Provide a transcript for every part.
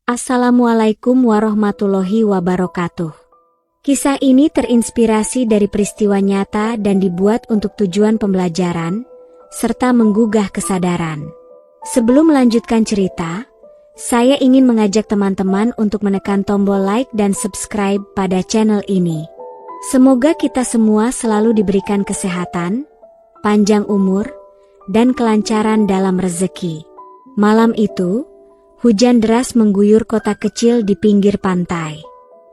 Assalamualaikum warahmatullahi wabarakatuh. Kisah ini terinspirasi dari peristiwa nyata dan dibuat untuk tujuan pembelajaran, serta menggugah kesadaran. Sebelum melanjutkan cerita, saya ingin mengajak teman-teman untuk menekan tombol like dan subscribe pada channel ini. Semoga kita semua selalu diberikan kesehatan, panjang umur, dan kelancaran dalam rezeki. Malam itu, hujan deras mengguyur kota kecil di pinggir pantai.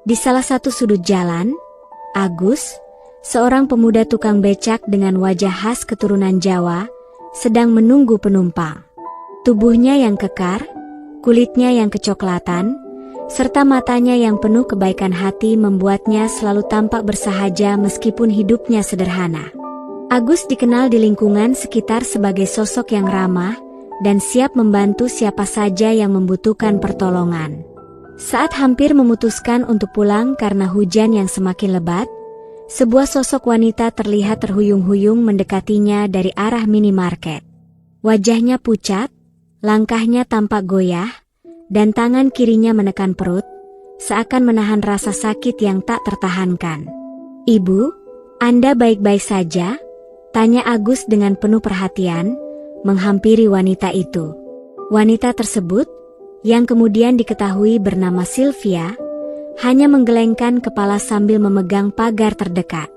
Di salah satu sudut jalan, Agus, seorang pemuda tukang becak dengan wajah khas keturunan Jawa, sedang menunggu penumpang. Tubuhnya yang kekar, kulitnya yang kecoklatan, serta matanya yang penuh kebaikan hati membuatnya selalu tampak bersahaja meskipun hidupnya sederhana. Agus dikenal di lingkungan sekitar sebagai sosok yang ramah dan siap membantu siapa saja yang membutuhkan pertolongan. Saat hampir memutuskan untuk pulang karena hujan yang semakin lebat, sebuah sosok wanita terlihat terhuyung-huyung mendekatinya dari arah minimarket. Wajahnya pucat, langkahnya tampak goyah, dan tangan kirinya menekan perut, seakan menahan rasa sakit yang tak tertahankan. "Ibu, Anda baik-baik saja?" tanya Agus dengan penuh perhatian, menghampiri wanita itu. Wanita tersebut, yang kemudian diketahui bernama Sylvia, hanya menggelengkan kepala sambil memegang pagar terdekat.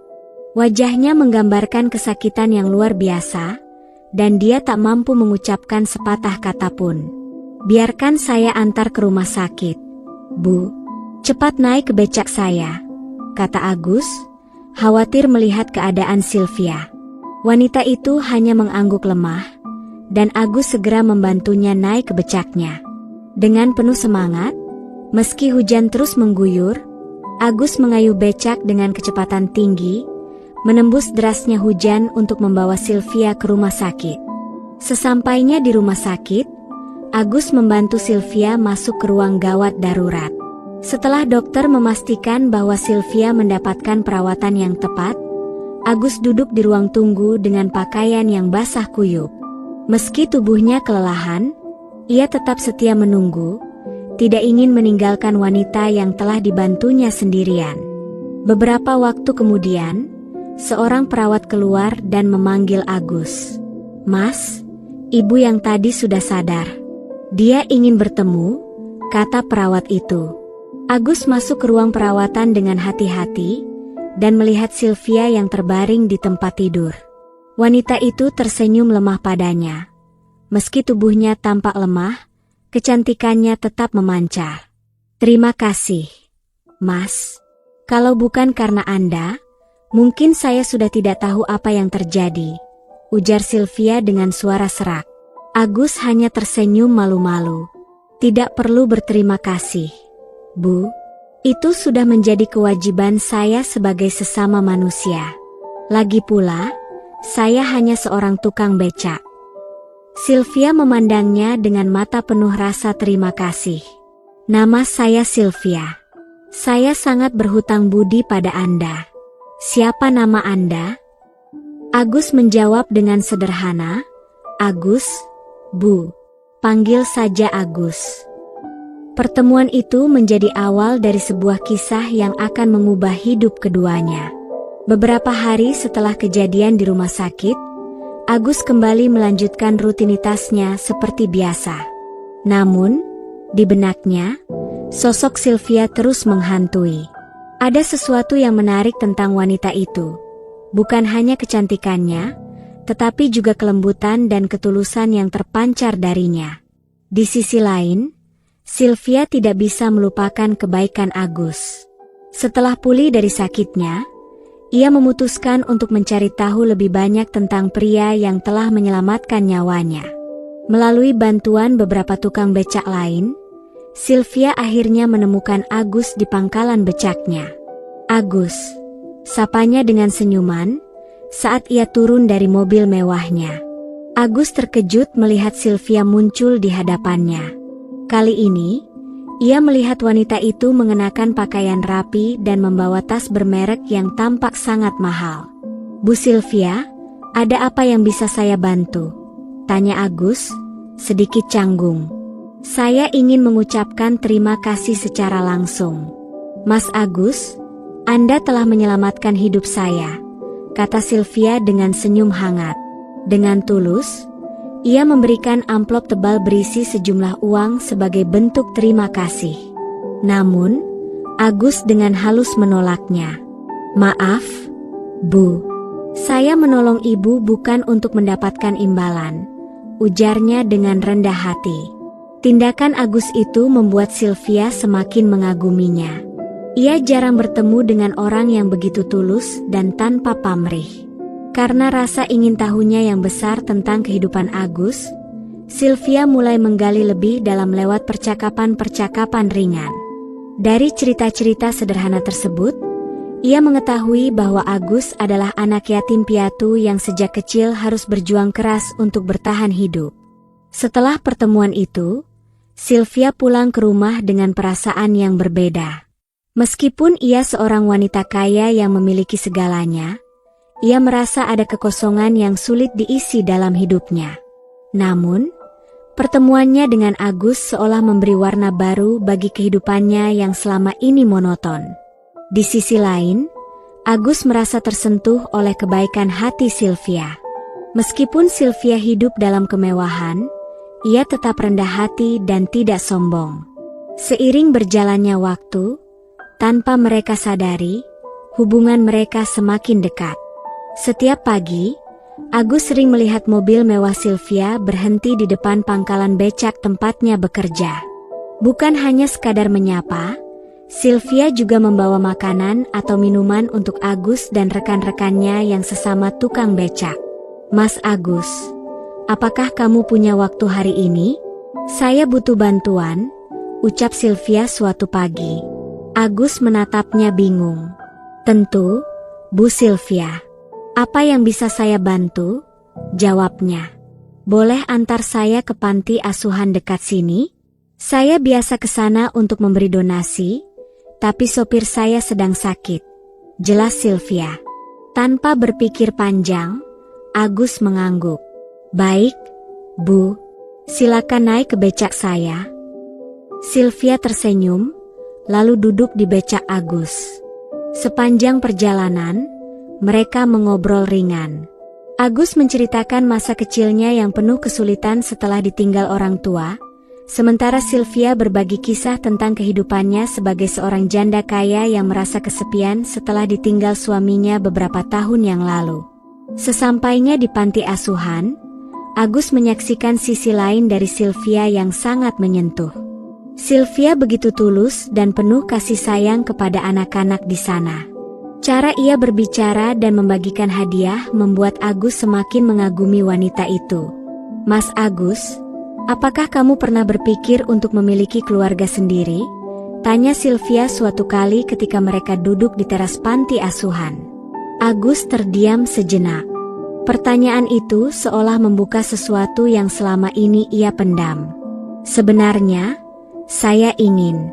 Wajahnya menggambarkan kesakitan yang luar biasa, dan dia tak mampu mengucapkan sepatah kata pun. "Biarkan saya antar ke rumah sakit, Bu. Cepat naik ke becak saya," kata Agus, khawatir melihat keadaan Sylvia. Wanita itu hanya mengangguk lemah, dan Agus segera membantunya naik ke becaknya. Dengan penuh semangat, meski hujan terus mengguyur, Agus mengayuh becak dengan kecepatan tinggi, menembus derasnya hujan untuk membawa Sylvia ke rumah sakit. Sesampainya di rumah sakit, Agus membantu Sylvia masuk ke ruang gawat darurat. Setelah dokter memastikan bahwa Sylvia mendapatkan perawatan yang tepat, Agus duduk di ruang tunggu dengan pakaian yang basah kuyup. Meski tubuhnya kelelahan, ia tetap setia menunggu, tidak ingin meninggalkan wanita yang telah dibantunya sendirian. Beberapa waktu kemudian, seorang perawat keluar dan memanggil Agus. "Mas, ibu yang tadi sudah sadar. Dia ingin bertemu," kata perawat itu. Agus masuk ke ruang perawatan dengan hati-hati, dan melihat Sylvia yang terbaring di tempat tidur. Wanita itu tersenyum lemah padanya. Meski tubuhnya tampak lemah, kecantikannya tetap memancar. "Terima kasih, Mas. Kalau bukan karena Anda, mungkin saya sudah tidak tahu apa yang terjadi," ujar Sylvia dengan suara serak. Agus hanya tersenyum malu-malu. "Tidak perlu berterima kasih, Bu. Itu sudah menjadi kewajiban saya sebagai sesama manusia. Lagi pula, saya hanya seorang tukang becak." Sylvia memandangnya dengan mata penuh rasa terima kasih. "Nama saya Sylvia. Saya sangat berhutang budi pada Anda. Siapa nama Anda?" Agus menjawab dengan sederhana, "Agus, Bu. Panggil saja Agus." Pertemuan itu menjadi awal dari sebuah kisah yang akan mengubah hidup keduanya. Beberapa hari setelah kejadian di rumah sakit, Agus kembali melanjutkan rutinitasnya seperti biasa. Namun, di benaknya, sosok Sylvia terus menghantui. Ada sesuatu yang menarik tentang wanita itu. Bukan hanya kecantikannya, tetapi juga kelembutan dan ketulusan yang terpancar darinya. Di sisi lain, Sylvia tidak bisa melupakan kebaikan Agus. Setelah pulih dari sakitnya, ia memutuskan untuk mencari tahu lebih banyak tentang pria yang telah menyelamatkan nyawanya. Melalui bantuan beberapa tukang becak lain, Sylvia akhirnya menemukan Agus di pangkalan becaknya. "Agus," sapanya dengan senyuman, saat ia turun dari mobil mewahnya. Agus terkejut melihat Sylvia muncul di hadapannya. Kali ini, ia melihat wanita itu mengenakan pakaian rapi dan membawa tas bermerek yang tampak sangat mahal. "Bu Sylvia, ada apa yang bisa saya bantu?" tanya Agus, sedikit canggung. Saya ingin mengucapkan terima kasih secara langsung. Mas Agus, Anda telah menyelamatkan hidup saya, kata Sylvia dengan senyum hangat. Dengan tulus, ia memberikan amplop tebal berisi sejumlah uang sebagai bentuk terima kasih. Namun, Agus dengan halus menolaknya. Maaf, Bu. Saya menolong Ibu bukan untuk mendapatkan imbalan, ujarnya dengan rendah hati. Tindakan Agus itu membuat Sylvia semakin mengaguminya. Ia jarang bertemu dengan orang yang begitu tulus dan tanpa pamrih. Karena rasa ingin tahunya yang besar tentang kehidupan Agus, Sylvia mulai menggali lebih dalam lewat percakapan-percakapan ringan. Dari cerita-cerita sederhana tersebut, ia mengetahui bahwa Agus adalah anak yatim piatu yang sejak kecil harus berjuang keras untuk bertahan hidup. Setelah pertemuan itu, Sylvia pulang ke rumah dengan perasaan yang berbeda. Meskipun ia seorang wanita kaya yang memiliki segalanya, ia merasa ada kekosongan yang sulit diisi dalam hidupnya. Namun, pertemuannya dengan Agus seolah memberi warna baru bagi kehidupannya yang selama ini monoton. Di sisi lain, Agus merasa tersentuh oleh kebaikan hati Sylvia. Meskipun Sylvia hidup dalam kemewahan, ia tetap rendah hati dan tidak sombong. Seiring berjalannya waktu, tanpa mereka sadari, hubungan mereka semakin dekat. Setiap pagi, Agus sering melihat mobil mewah Sylvia berhenti di depan pangkalan becak tempatnya bekerja. Bukan hanya sekadar menyapa, Sylvia juga membawa makanan atau minuman untuk Agus dan rekan-rekannya yang sesama tukang becak. Mas Agus, apakah kamu punya waktu hari ini? Saya butuh bantuan, ucap Sylvia suatu pagi. Agus menatapnya bingung. Tentu, Bu Sylvia. Apa yang bisa saya bantu? Jawabnya. Boleh antar saya ke panti asuhan dekat sini? Saya biasa ke sana untuk memberi donasi, tapi sopir saya sedang sakit, jelas Sylvia. Tanpa berpikir panjang, Agus mengangguk. Baik, Bu. Silakan naik ke becak saya. Sylvia tersenyum, lalu duduk di becak Agus. Sepanjang perjalanan, mereka mengobrol ringan. Agus menceritakan masa kecilnya yang penuh kesulitan setelah ditinggal orang tua, sementara Sylvia berbagi kisah tentang kehidupannya sebagai seorang janda kaya yang merasa kesepian setelah ditinggal suaminya beberapa tahun yang lalu. Sesampainya di panti asuhan, Agus menyaksikan sisi lain dari Sylvia yang sangat menyentuh. Sylvia begitu tulus dan penuh kasih sayang kepada anak-anak di sana. Cara ia berbicara dan membagikan hadiah membuat Agus semakin mengagumi wanita itu. Mas Agus, apakah kamu pernah berpikir untuk memiliki keluarga sendiri? Tanya Sylvia suatu kali ketika mereka duduk di teras panti asuhan. Agus terdiam sejenak. Pertanyaan itu seolah membuka sesuatu yang selama ini ia pendam. Sebenarnya, saya ingin.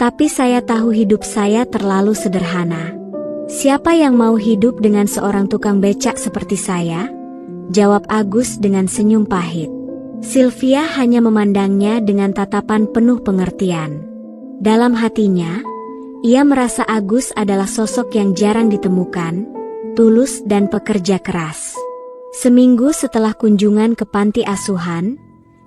Tapi saya tahu hidup saya terlalu sederhana. Siapa yang mau hidup dengan seorang tukang becak seperti saya? Jawab Agus dengan senyum pahit. Sylvia hanya memandangnya dengan tatapan penuh pengertian. Dalam hatinya, ia merasa Agus adalah sosok yang jarang ditemukan, tulus dan pekerja keras. Seminggu setelah kunjungan ke panti asuhan,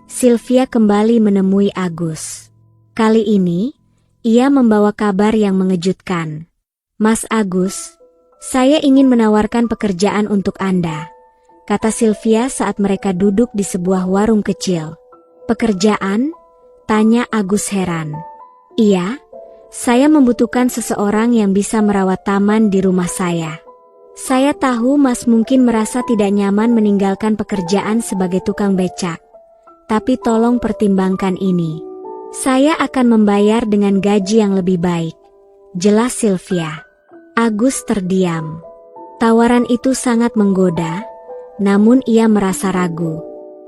Sylvia kembali menemui Agus. Kali ini, ia membawa kabar yang mengejutkan. Mas Agus, saya ingin menawarkan pekerjaan untuk Anda, kata Sylvia saat mereka duduk di sebuah warung kecil. Pekerjaan? Tanya Agus heran. Iya, saya membutuhkan seseorang yang bisa merawat taman di rumah saya. Saya tahu Mas mungkin merasa tidak nyaman meninggalkan pekerjaan sebagai tukang becak. Tapi tolong pertimbangkan ini. Saya akan membayar dengan gaji yang lebih baik, jelas Sylvia. Agus terdiam. Tawaran itu sangat menggoda, namun ia merasa ragu.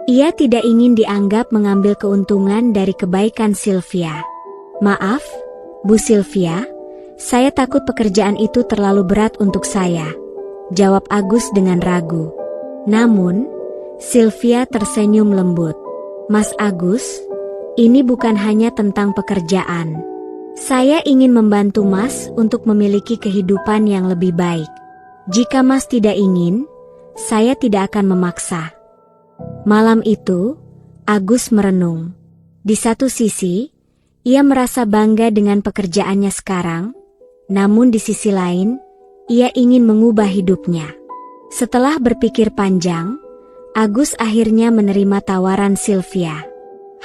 Ia tidak ingin dianggap mengambil keuntungan dari kebaikan Sylvia. Maaf, Bu Sylvia, saya takut pekerjaan itu terlalu berat untuk saya, jawab Agus dengan ragu. Namun, Sylvia tersenyum lembut. Mas Agus, Ini bukan hanya tentang pekerjaan. Saya ingin membantu Mas untuk memiliki kehidupan yang lebih baik. Jika Mas tidak ingin, saya tidak akan memaksa." Malam itu, Agus merenung. Di satu sisi, ia merasa bangga dengan pekerjaannya sekarang, namun di sisi lain, ia ingin mengubah hidupnya. Setelah berpikir panjang, Agus akhirnya menerima tawaran Sylvia.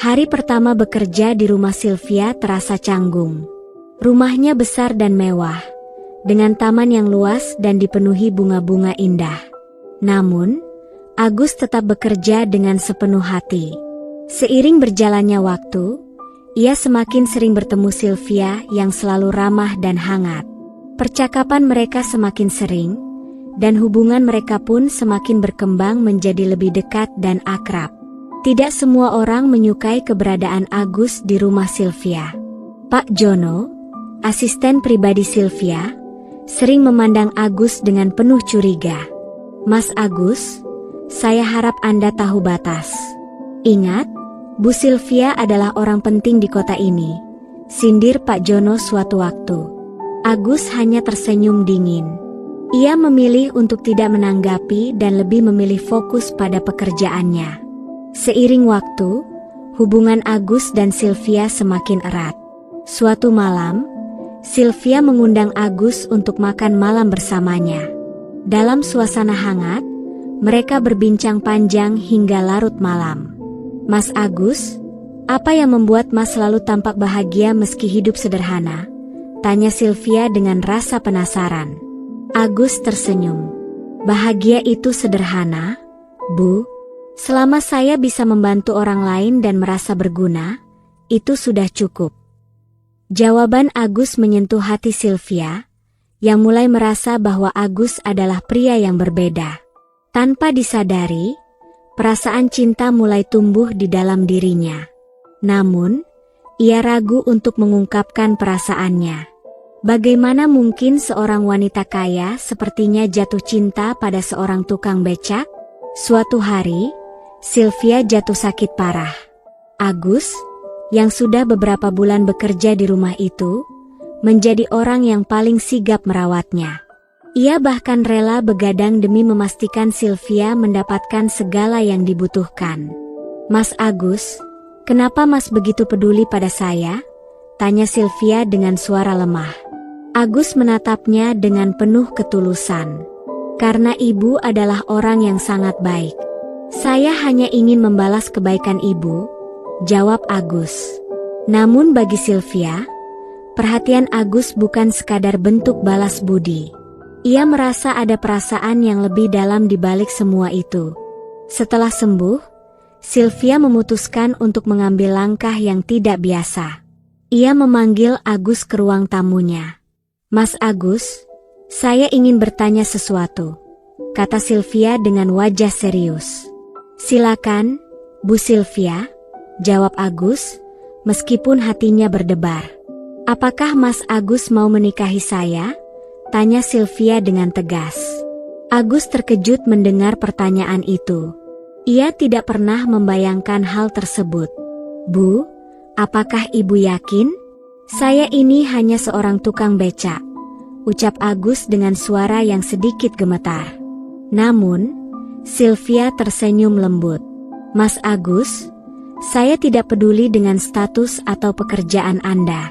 Hari pertama bekerja di rumah Sylvia terasa canggung. Rumahnya besar dan mewah, dengan taman yang luas dan dipenuhi bunga-bunga indah. Namun, Agus tetap bekerja dengan sepenuh hati. Seiring berjalannya waktu, ia semakin sering bertemu Sylvia yang selalu ramah dan hangat. Percakapan mereka semakin sering, dan hubungan mereka pun semakin berkembang menjadi lebih dekat dan akrab. Tidak semua orang menyukai keberadaan Agus di rumah Sylvia. Pak Jono, asisten pribadi Sylvia, sering memandang Agus dengan penuh curiga. "Mas Agus, saya harap Anda tahu batas. Ingat, Bu Sylvia adalah orang penting di kota ini," sindir Pak Jono suatu waktu. Agus hanya tersenyum dingin. Ia memilih untuk tidak menanggapi dan lebih memilih fokus pada pekerjaannya. Seiring waktu, hubungan Agus dan Sylvia semakin erat. Suatu malam, Sylvia mengundang Agus untuk makan malam bersamanya. Dalam suasana hangat, mereka berbincang panjang hingga larut malam. "Mas Agus, apa yang membuat Mas selalu tampak bahagia meski hidup sederhana?" tanya Sylvia dengan rasa penasaran. Agus tersenyum. "Bahagia itu sederhana, Bu. Selama saya bisa membantu orang lain dan merasa berguna, itu sudah cukup." Jawaban Agus menyentuh hati Sylvia, yang mulai merasa bahwa Agus adalah pria yang berbeda. Tanpa disadari, perasaan cinta mulai tumbuh di dalam dirinya. Namun, ia ragu untuk mengungkapkan perasaannya. Bagaimana mungkin seorang wanita kaya sepertinya jatuh cinta pada seorang tukang becak? Suatu hari, Sylvia jatuh sakit parah. Agus, yang sudah beberapa bulan bekerja di rumah itu, menjadi orang yang paling sigap merawatnya. Ia bahkan rela begadang demi memastikan Sylvia mendapatkan segala yang dibutuhkan. "Mas Agus, kenapa Mas begitu peduli pada saya?" tanya Sylvia dengan suara lemah. Agus menatapnya dengan penuh ketulusan. "Karena Ibu adalah orang yang sangat baik. Saya hanya ingin membalas kebaikan Ibu," jawab Agus. Namun bagi Sylvia, perhatian Agus bukan sekadar bentuk balas budi. Ia merasa ada perasaan yang lebih dalam di balik semua itu. Setelah sembuh, Sylvia memutuskan untuk mengambil langkah yang tidak biasa. Ia memanggil Agus ke ruang tamunya. "Mas Agus, saya ingin bertanya sesuatu," kata Sylvia dengan wajah serius. "Silakan, Bu Sylvia," jawab Agus, meskipun hatinya berdebar. "Apakah Mas Agus mau menikahi saya?" tanya Sylvia dengan tegas. Agus terkejut mendengar pertanyaan itu. Ia tidak pernah membayangkan hal tersebut. "Bu, apakah Ibu yakin?" "Saya ini hanya seorang tukang becak," ucap Agus dengan suara yang sedikit gemetar. Namun, Sylvia tersenyum lembut. "Mas Agus, saya tidak peduli dengan status atau pekerjaan Anda.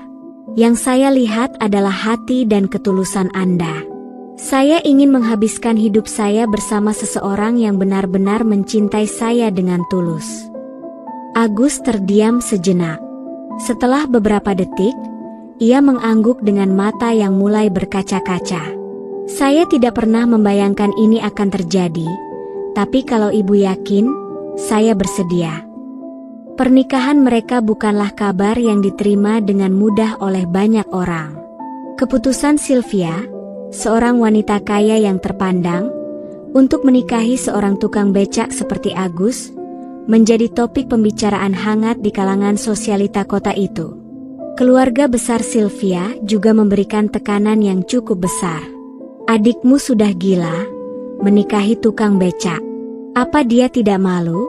Yang saya lihat adalah hati dan ketulusan Anda. Saya ingin menghabiskan hidup saya bersama seseorang yang benar-benar mencintai saya dengan tulus." Agus terdiam sejenak. Setelah beberapa detik, ia mengangguk dengan mata yang mulai berkaca-kaca. "Saya tidak pernah membayangkan ini akan terjadi. Tapi kalau Ibu yakin, saya bersedia." Pernikahan mereka bukanlah kabar yang diterima dengan mudah oleh banyak orang. Keputusan Sylvia, seorang wanita kaya yang terpandang, untuk menikahi seorang tukang becak seperti Agus, menjadi topik pembicaraan hangat di kalangan sosialita kota itu. Keluarga besar Sylvia juga memberikan tekanan yang cukup besar. "Adikmu sudah gila, menikahi tukang becak. Apa dia tidak malu?"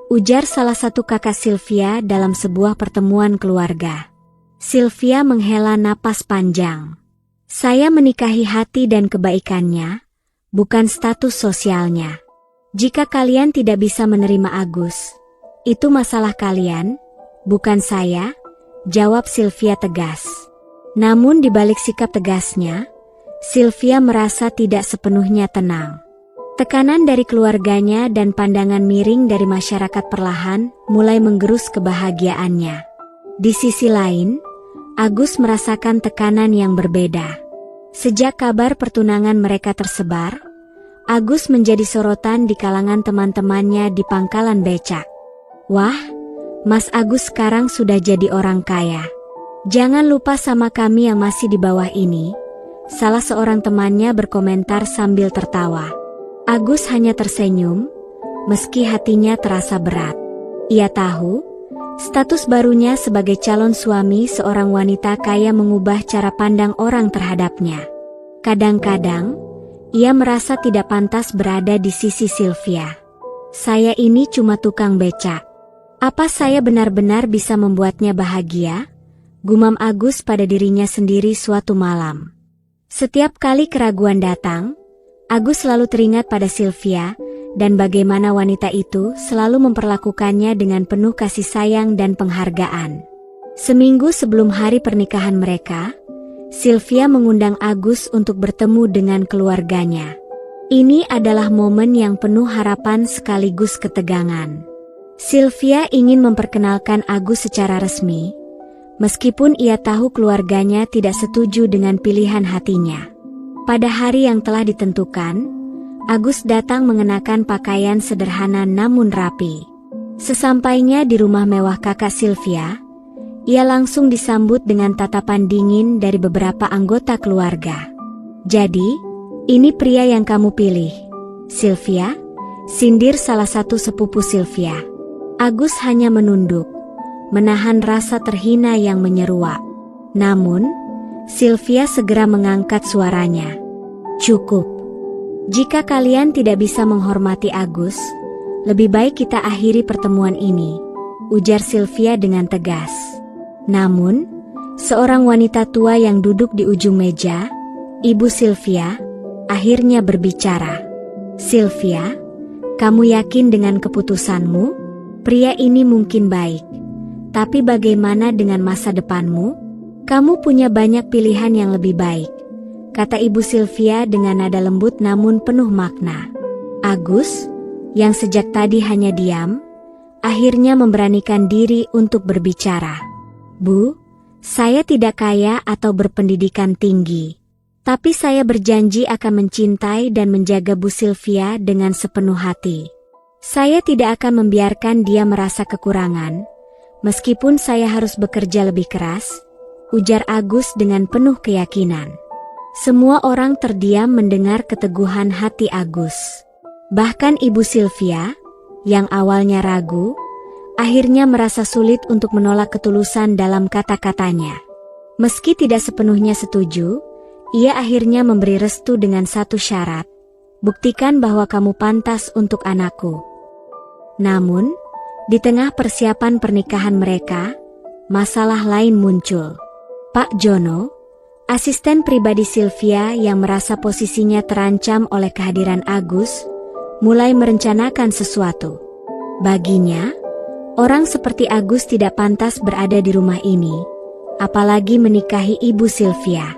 ujar salah satu kakak Sylvia dalam sebuah pertemuan keluarga. Sylvia menghela napas panjang. Saya menikahi hati dan kebaikannya, bukan status sosialnya. Jika kalian tidak bisa menerima Agus, itu masalah kalian, bukan saya, jawab Sylvia tegas. Namun di balik sikap tegasnya, Sylvia merasa tidak sepenuhnya tenang. Tekanan dari keluarganya dan pandangan miring dari masyarakat perlahan mulai menggerus kebahagiaannya. Di sisi lain, Agus merasakan tekanan yang berbeda. Sejak kabar pertunangan mereka tersebar, Agus menjadi sorotan di kalangan teman-temannya di pangkalan becak. Wah, Mas Agus sekarang sudah jadi orang kaya. Jangan lupa sama kami yang masih di bawah ini, salah seorang temannya berkomentar sambil tertawa. Agus hanya tersenyum, meski hatinya terasa berat. Ia tahu, status barunya sebagai calon suami seorang wanita kaya mengubah cara pandang orang terhadapnya. Kadang-kadang, ia merasa tidak pantas berada di sisi Sylvia. Saya ini cuma tukang becak. Apa saya benar-benar bisa membuatnya bahagia? Gumam Agus pada dirinya sendiri suatu malam. Setiap kali keraguan datang, Agus selalu teringat pada Sylvia dan bagaimana wanita itu selalu memperlakukannya dengan penuh kasih sayang dan penghargaan. Seminggu sebelum hari pernikahan mereka, Sylvia mengundang Agus untuk bertemu dengan keluarganya. Ini adalah momen yang penuh harapan sekaligus ketegangan. Sylvia ingin memperkenalkan Agus secara resmi, meskipun ia tahu keluarganya tidak setuju dengan pilihan hatinya. Pada hari yang telah ditentukan, Agus datang mengenakan pakaian sederhana namun rapi. Sesampainya di rumah mewah kakak Sylvia, ia langsung disambut dengan tatapan dingin dari beberapa anggota keluarga. Jadi, ini pria yang kamu pilih, Sylvia? Sindir salah satu sepupu Sylvia. Agus hanya menunduk, menahan rasa terhina yang menyeruak. Namun, Sylvia segera mengangkat suaranya. Cukup. Jika kalian tidak bisa menghormati Agus, lebih baik kita akhiri pertemuan ini, ujar Sylvia dengan tegas. Namun, seorang wanita tua yang duduk di ujung meja, Ibu Sylvia, akhirnya berbicara. Sylvia, kamu yakin dengan keputusanmu? Pria ini mungkin baik, tapi bagaimana dengan masa depanmu? Kamu punya banyak pilihan yang lebih baik, kata Ibu Sylvia dengan nada lembut namun penuh makna. Agus, yang sejak tadi hanya diam, akhirnya memberanikan diri untuk berbicara. Bu, saya tidak kaya atau berpendidikan tinggi, tapi saya berjanji akan mencintai dan menjaga Bu Sylvia dengan sepenuh hati. Saya tidak akan membiarkan dia merasa kekurangan, meskipun saya harus bekerja lebih keras, ujar Agus dengan penuh keyakinan. Semua orang terdiam mendengar keteguhan hati Agus. Bahkan Ibu Sylvia, yang awalnya ragu, akhirnya merasa sulit untuk menolak ketulusan dalam kata-katanya. Meski tidak sepenuhnya setuju, ia akhirnya memberi restu dengan satu syarat. Buktikan bahwa kamu pantas untuk anakku. Namun, di tengah persiapan pernikahan mereka, masalah lain muncul. Pak Jono, asisten pribadi Sylvia yang merasa posisinya terancam oleh kehadiran Agus, mulai merencanakan sesuatu. Baginya, orang seperti Agus tidak pantas berada di rumah ini, apalagi menikahi Ibu Sylvia.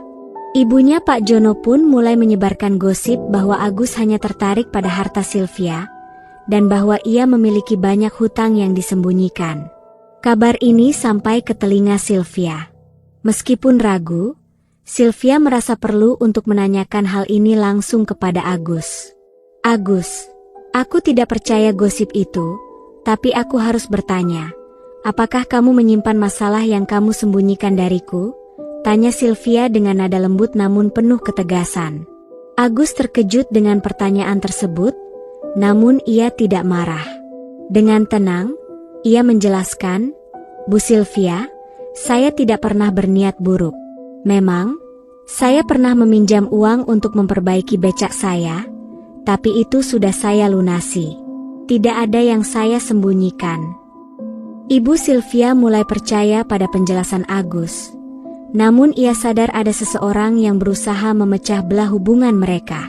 Ibunya Pak Jono pun mulai menyebarkan gosip bahwa Agus hanya tertarik pada harta Sylvia, dan bahwa ia memiliki banyak hutang yang disembunyikan. Kabar ini sampai ke telinga Sylvia. Meskipun ragu, Sylvia merasa perlu untuk menanyakan hal ini langsung kepada Agus. Agus, aku tidak percaya gosip itu, tapi aku harus bertanya, apakah kamu menyimpan masalah yang kamu sembunyikan dariku? Tanya Sylvia dengan nada lembut namun penuh ketegasan. Agus terkejut dengan pertanyaan tersebut, namun ia tidak marah. Dengan tenang, ia menjelaskan, Bu Sylvia, saya tidak pernah berniat buruk. Memang, saya pernah meminjam uang untuk memperbaiki becak saya, tapi itu sudah saya lunasi. Tidak ada yang saya sembunyikan. Ibu Sylvia mulai percaya pada penjelasan Agus. Namun ia sadar ada seseorang yang berusaha memecah belah hubungan mereka.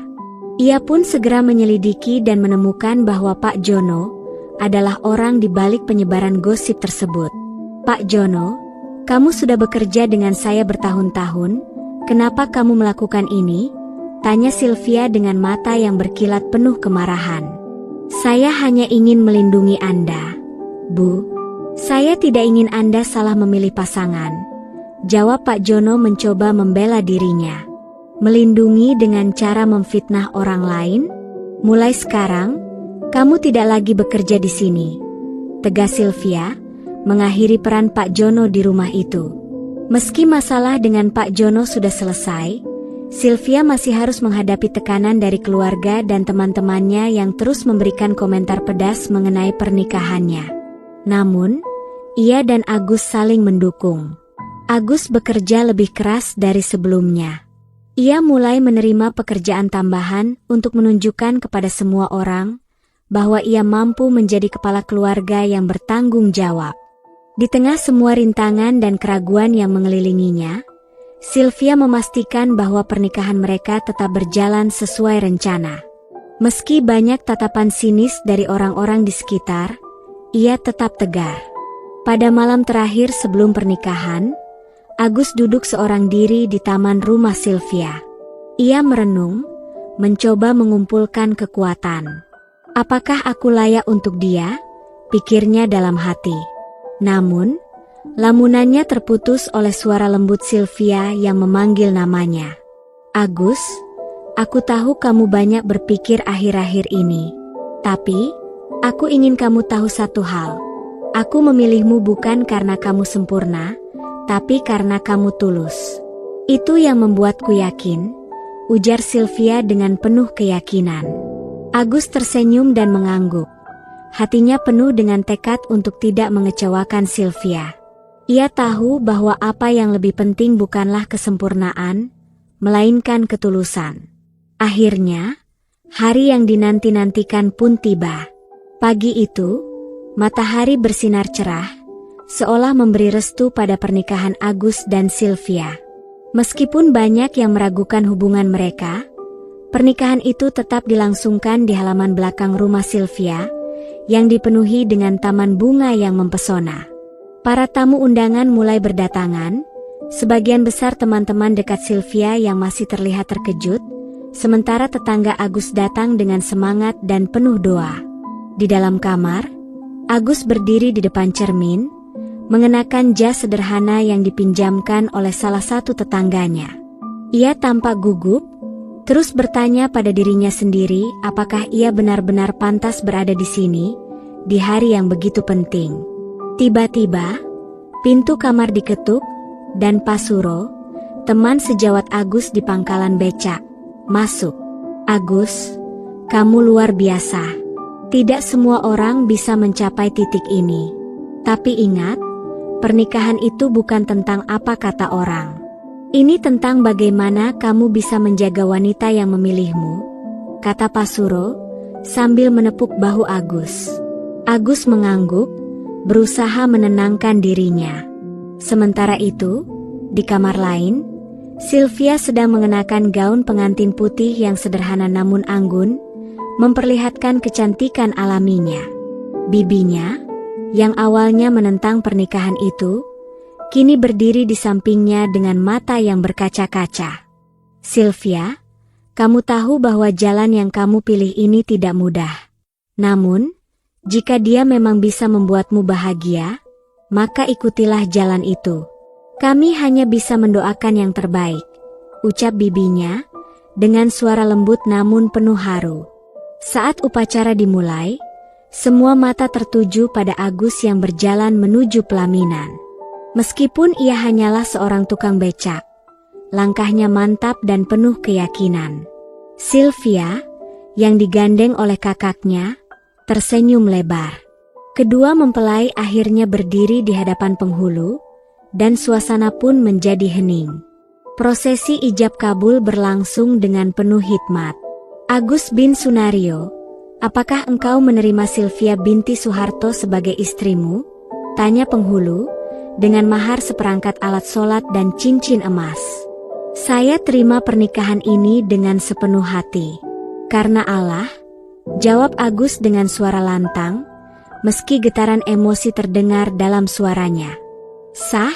Ia pun segera menyelidiki dan menemukan bahwa Pak Jono adalah orang di balik penyebaran gosip tersebut. Pak Jono, kamu sudah bekerja dengan saya bertahun-tahun, kenapa kamu melakukan ini? Tanya Sylvia dengan mata yang berkilat penuh kemarahan. Saya hanya ingin melindungi Anda, Bu. Saya tidak ingin Anda salah memilih pasangan. Jawab Pak Jono mencoba membela dirinya. Melindungi dengan cara memfitnah orang lain? Mulai sekarang, kamu tidak lagi bekerja di sini. Tegas Sylvia mengakhiri peran Pak Jono di rumah itu. Meski masalah dengan Pak Jono sudah selesai, Sylvia masih harus menghadapi tekanan dari keluarga dan teman-temannya yang terus memberikan komentar pedas mengenai pernikahannya. Namun, ia dan Agus saling mendukung. Agus bekerja lebih keras dari sebelumnya. Ia mulai menerima pekerjaan tambahan untuk menunjukkan kepada semua orang bahwa ia mampu menjadi kepala keluarga yang bertanggung jawab. Di tengah semua rintangan dan keraguan yang mengelilinginya, Sylvia memastikan bahwa pernikahan mereka tetap berjalan sesuai rencana. Meski banyak tatapan sinis dari orang-orang di sekitar, ia tetap tegar. Pada malam terakhir sebelum pernikahan, Agus duduk seorang diri di taman rumah Sylvia. Ia merenung, mencoba mengumpulkan kekuatan. Apakah aku layak untuk dia? Pikirnya dalam hati. Namun, lamunannya terputus oleh suara lembut Sylvia yang memanggil namanya. Agus, aku tahu kamu banyak berpikir akhir-akhir ini. Tapi, aku ingin kamu tahu satu hal. Aku memilihmu bukan karena kamu sempurna, tapi karena kamu tulus. Itu yang membuatku yakin, ujar Sylvia dengan penuh keyakinan. Agus tersenyum dan mengangguk. Hatinya penuh dengan tekad untuk tidak mengecewakan Sylvia. Ia tahu bahwa apa yang lebih penting bukanlah kesempurnaan, melainkan ketulusan. Akhirnya, hari yang dinanti-nantikan pun tiba. Pagi itu, matahari bersinar cerah, seolah memberi restu pada pernikahan Agus dan Sylvia. Meskipun banyak yang meragukan hubungan mereka, pernikahan itu tetap dilangsungkan di halaman belakang rumah Sylvia, yang dipenuhi dengan taman bunga yang mempesona. Para tamu undangan mulai berdatangan, sebagian besar teman-teman dekat Sylvia yang masih terlihat terkejut, sementara tetangga Agus datang dengan semangat dan penuh doa. Di dalam kamar, Agus berdiri di depan cermin, mengenakan jas sederhana yang dipinjamkan oleh salah satu tetangganya. Ia tampak gugup, terus bertanya pada dirinya sendiri apakah ia benar-benar pantas berada di sini, di hari yang begitu penting. Tiba-tiba, pintu kamar diketuk, dan Pak Suro, teman sejawat Agus di pangkalan becak, masuk. Agus, kamu luar biasa. Tidak semua orang bisa mencapai titik ini. Tapi ingat, pernikahan itu bukan tentang apa kata orang. Ini tentang bagaimana kamu bisa menjaga wanita yang memilihmu, kata Pak Suro, sambil menepuk bahu Agus. Agus mengangguk, berusaha menenangkan dirinya. Sementara itu, di kamar lain, Sylvia sedang mengenakan gaun pengantin putih yang sederhana namun anggun, memperlihatkan kecantikan alaminya. Bibinya, yang awalnya menentang pernikahan itu, kini berdiri di sampingnya dengan mata yang berkaca-kaca. Sylvia, kamu tahu bahwa jalan yang kamu pilih ini tidak mudah. Namun, jika dia memang bisa membuatmu bahagia, maka ikutilah jalan itu. Kami hanya bisa mendoakan yang terbaik, ucap bibinya, dengan suara lembut namun penuh haru. Saat upacara dimulai, semua mata tertuju pada Agus yang berjalan menuju pelaminan. Meskipun ia hanyalah seorang tukang becak, langkahnya mantap dan penuh keyakinan. Sylvia, yang digandeng oleh kakaknya, tersenyum lebar. Kedua mempelai akhirnya berdiri di hadapan penghulu, dan suasana pun menjadi hening. Prosesi ijab kabul berlangsung dengan penuh hikmat. Agus bin Sunario, "Apakah engkau menerima Sylvia binti Soeharto sebagai istrimu?" tanya penghulu, dengan mahar seperangkat alat sholat dan cincin emas. "Saya terima pernikahan ini dengan sepenuh hati. Karena Allah," jawab Agus dengan suara lantang, meski getaran emosi terdengar dalam suaranya. "Sah?"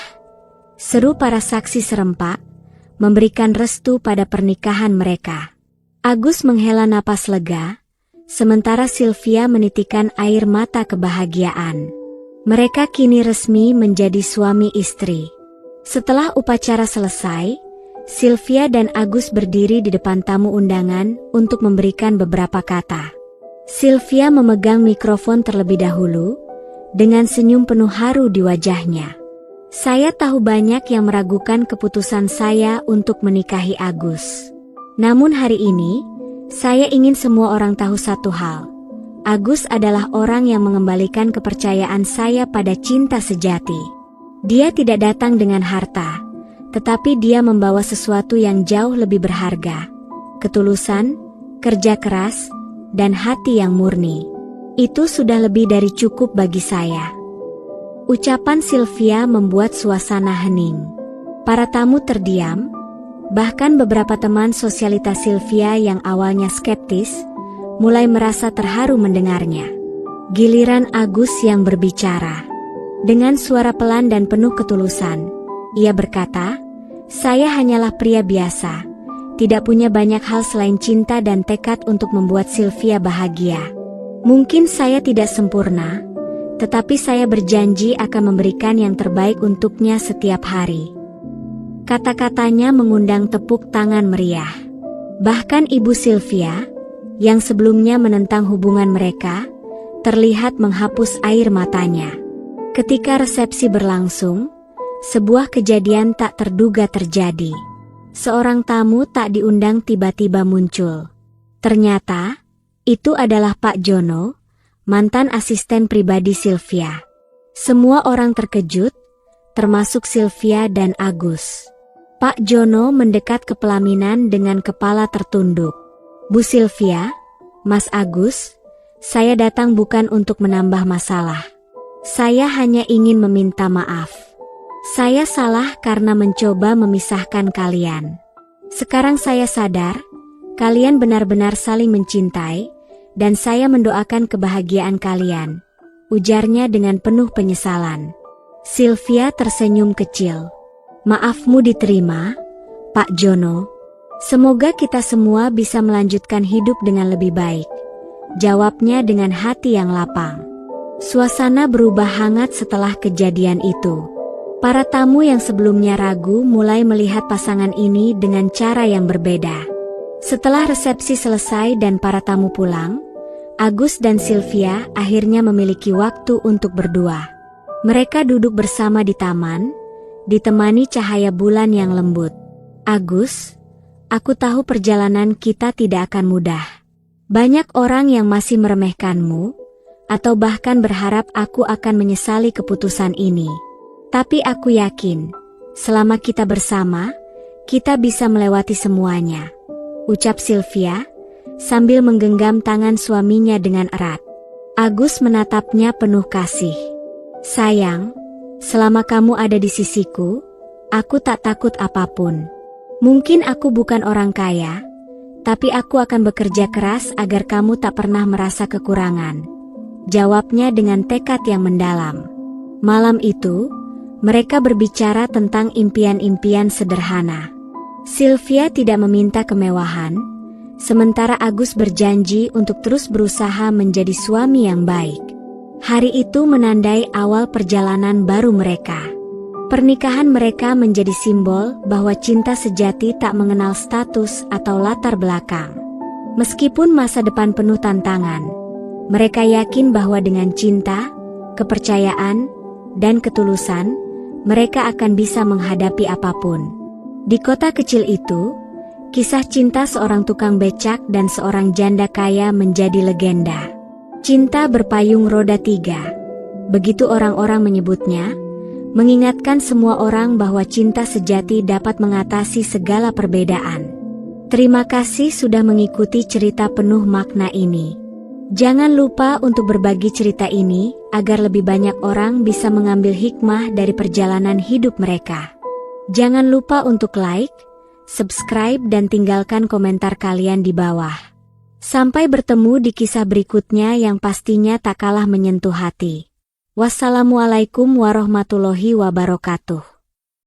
seru para saksi serempak, memberikan restu pada pernikahan mereka. Agus menghela napas lega, sementara Sylvia menitikkan air mata kebahagiaan. Mereka kini resmi menjadi suami istri. Setelah upacara selesai, Sylvia dan Agus berdiri di depan tamu undangan untuk memberikan beberapa kata. Sylvia memegang mikrofon terlebih dahulu, dengan senyum penuh haru di wajahnya. "Saya tahu banyak yang meragukan keputusan saya untuk menikahi Agus. Namun hari ini, saya ingin semua orang tahu satu hal. Agus adalah orang yang mengembalikan kepercayaan saya pada cinta sejati. Dia tidak datang dengan harta, tetapi dia membawa sesuatu yang jauh lebih berharga. Ketulusan, kerja keras, dan hati yang murni. Itu sudah lebih dari cukup bagi saya." Ucapan Sylvia membuat suasana hening. Para tamu terdiam, bahkan beberapa teman sosialitas Sylvia yang awalnya skeptis, mulai merasa terharu mendengarnya. Giliran Agus yang berbicara. Dengan suara pelan dan penuh ketulusan, ia berkata, "Saya hanyalah pria biasa, tidak punya banyak hal selain cinta dan tekad untuk membuat Sylvia bahagia. Mungkin saya tidak sempurna, tetapi saya berjanji akan memberikan yang terbaik untuknya setiap hari." Kata-katanya mengundang tepuk tangan meriah. Bahkan ibu Sylvia, yang sebelumnya menentang hubungan mereka, terlihat menghapus air matanya. Ketika resepsi berlangsung, sebuah kejadian tak terduga terjadi. Seorang tamu tak diundang tiba-tiba muncul. Ternyata, itu adalah Pak Jono, mantan asisten pribadi Sylvia. Semua orang terkejut, termasuk Sylvia dan Agus. Pak Jono mendekat ke pelaminan dengan kepala tertunduk. "Bu Sylvia, Mas Agus, saya datang bukan untuk menambah masalah. Saya hanya ingin meminta maaf. Saya salah karena mencoba memisahkan kalian. Sekarang saya sadar, kalian benar-benar saling mencintai, dan saya mendoakan kebahagiaan kalian," ujarnya dengan penuh penyesalan. Sylvia tersenyum kecil. "Maafmu diterima, Pak Jono. Semoga kita semua bisa melanjutkan hidup dengan lebih baik," jawabnya dengan hati yang lapang. Suasana berubah hangat setelah kejadian itu. Para tamu yang sebelumnya ragu mulai melihat pasangan ini dengan cara yang berbeda. Setelah resepsi selesai dan para tamu pulang, Agus dan Sylvia akhirnya memiliki waktu untuk berdua. Mereka duduk bersama di taman, ditemani cahaya bulan yang lembut. "Agus, aku tahu perjalanan kita tidak akan mudah. Banyak orang yang masih meremehkanmu, atau bahkan berharap aku akan menyesali keputusan ini. Tapi aku yakin, selama kita bersama, kita bisa melewati semuanya," ucap Sylvia, sambil menggenggam tangan suaminya dengan erat. Agus menatapnya penuh kasih. "Sayang, selama kamu ada di sisiku, aku tak takut apapun. Mungkin aku bukan orang kaya, tapi aku akan bekerja keras agar kamu tak pernah merasa kekurangan," jawabnya dengan tekad yang mendalam. Malam itu, mereka berbicara tentang impian-impian sederhana. Sylvia tidak meminta kemewahan, sementara Agus berjanji untuk terus berusaha menjadi suami yang baik. Hari itu menandai awal perjalanan baru mereka. Pernikahan mereka menjadi simbol bahwa cinta sejati tak mengenal status atau latar belakang. Meskipun masa depan penuh tantangan, mereka yakin bahwa dengan cinta, kepercayaan, dan ketulusan, mereka akan bisa menghadapi apapun. Di kota kecil itu, kisah cinta seorang tukang becak dan seorang janda kaya menjadi legenda. Cinta berpayung roda 3. Begitu orang-orang menyebutnya, mengingatkan semua orang bahwa cinta sejati dapat mengatasi segala perbedaan. Terima kasih sudah mengikuti cerita penuh makna ini. Jangan lupa untuk berbagi cerita ini agar lebih banyak orang bisa mengambil hikmah dari perjalanan hidup mereka. Jangan lupa untuk like, subscribe dan tinggalkan komentar kalian di bawah. Sampai bertemu di kisah berikutnya yang pastinya tak kalah menyentuh hati. Wassalamualaikum warahmatullahi wabarakatuh.